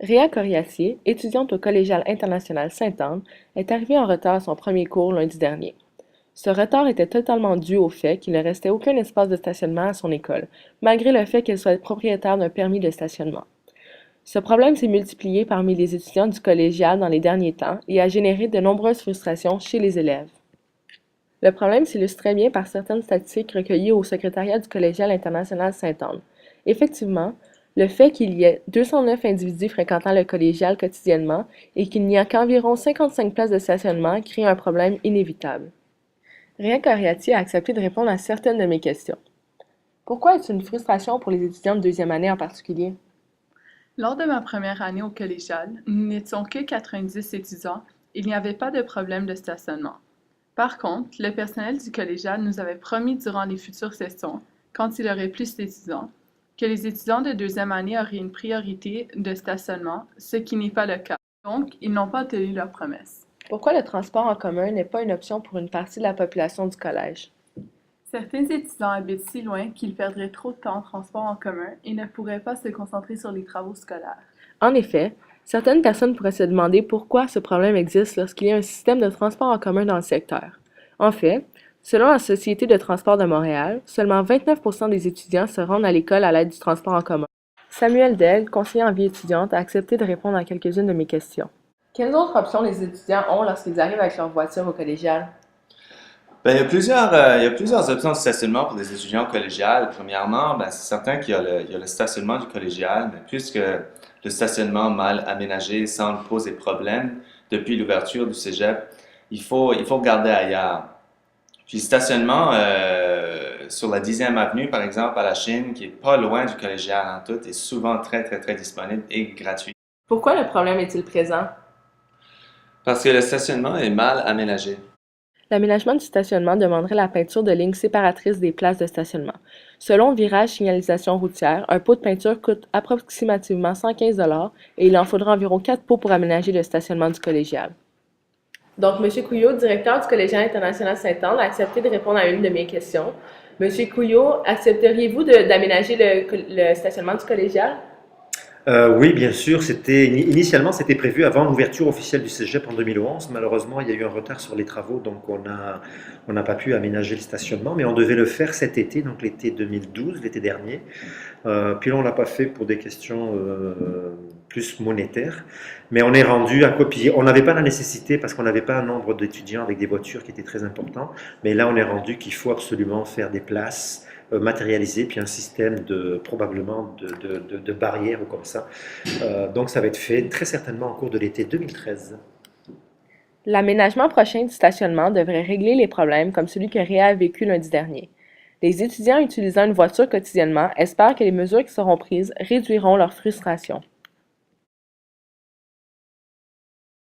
Réa Coriacier, étudiante au Collégial international Sainte-Anne, est arrivée en retard à son premier cours lundi dernier. Ce retard était totalement dû au fait qu'il ne restait aucun espace de stationnement à son école, malgré le fait qu'elle soit propriétaire d'un permis de stationnement. Ce problème s'est multiplié parmi les étudiants du collégial dans les derniers temps et a généré de nombreuses frustrations chez les élèves. Le problème s'illustre très bien par certaines statistiques recueillies au secrétariat du Collégial international Sainte-Anne. Effectivement, le fait qu'il y ait 209 individus fréquentant le collégial quotidiennement et qu'il n'y a qu'environ 55 places de stationnement crée un problème inévitable. Réa Coriati a accepté de répondre à certaines de mes questions. Pourquoi est-ce une frustration pour les étudiants de deuxième année en particulier? Lors de ma première année au collégial, nous n'étions que 90 étudiants et il n'y avait pas de problème de stationnement. Par contre, le personnel du collégial nous avait promis durant les futures sessions, quand il y aurait plus d'étudiants, que les étudiants de deuxième année auraient une priorité de stationnement, ce qui n'est pas le cas. Donc, ils n'ont pas tenu leur promesse. Pourquoi le transport en commun n'est pas une option pour une partie de la population du collège? Certains étudiants habitent si loin qu'ils perdraient trop de temps en transport en commun et ne pourraient pas se concentrer sur les travaux scolaires. En effet, certaines personnes pourraient se demander pourquoi ce problème existe lorsqu'il y a un système de transport en commun dans le secteur. En fait, selon la Société de transport de Montréal, seulement 29% des étudiants se rendent à l'école à l'aide du transport en commun. Samuel Daigle, conseiller en vie étudiante, a accepté de répondre à quelques-unes de mes questions. Quelles autres options les étudiants ont lorsqu'ils arrivent avec leur voiture au collégial? Il y a plusieurs options de stationnement pour les étudiants collégiales. Premièrement, c'est certain il y a le stationnement du collégial, mais puisque le stationnement mal aménagé semble poser problème depuis l'ouverture du cégep, il faut regarder ailleurs. Puis le stationnement sur la 10e avenue, par exemple, à la Chine, qui est pas loin du collégial en tout, est souvent très disponible et gratuit. Pourquoi le problème est-il présent? Parce que le stationnement est mal aménagé. L'aménagement du stationnement demanderait la peinture de lignes séparatrices des places de stationnement. Selon Virage Signalisation routière, un pot de peinture coûte approximativement 115 et il en faudra environ 4 pots pour aménager le stationnement du collégial. Donc, M. Couillot, directeur du Collégial international Sainte-Anne, a accepté de répondre à une de mes questions. M. Couillot, accepteriez-vous d'aménager le stationnement du collégial? Oui, bien sûr. Initialement, c'était prévu avant l'ouverture officielle du cégep en 2011. Malheureusement, il y a eu un retard sur les travaux, donc on n'a pas pu aménager le stationnement, mais on devait le faire cet été, donc l'été 2012, l'été dernier. Puis là, on l'a pas fait pour des questions plus monétaires, mais on est rendu à copier. On n'avait pas la nécessité parce qu'on n'avait pas un nombre d'étudiants avec des voitures qui était très important, mais là, on est rendu qu'il faut absolument faire des places matérialisé, puis un système probablement de barrières ou comme ça. Donc ça va être fait très certainement au cours de l'été 2013. L'aménagement prochain du stationnement devrait régler les problèmes comme celui que Réa a vécu lundi dernier. Les étudiants utilisant une voiture quotidiennement espèrent que les mesures qui seront prises réduiront leur frustration.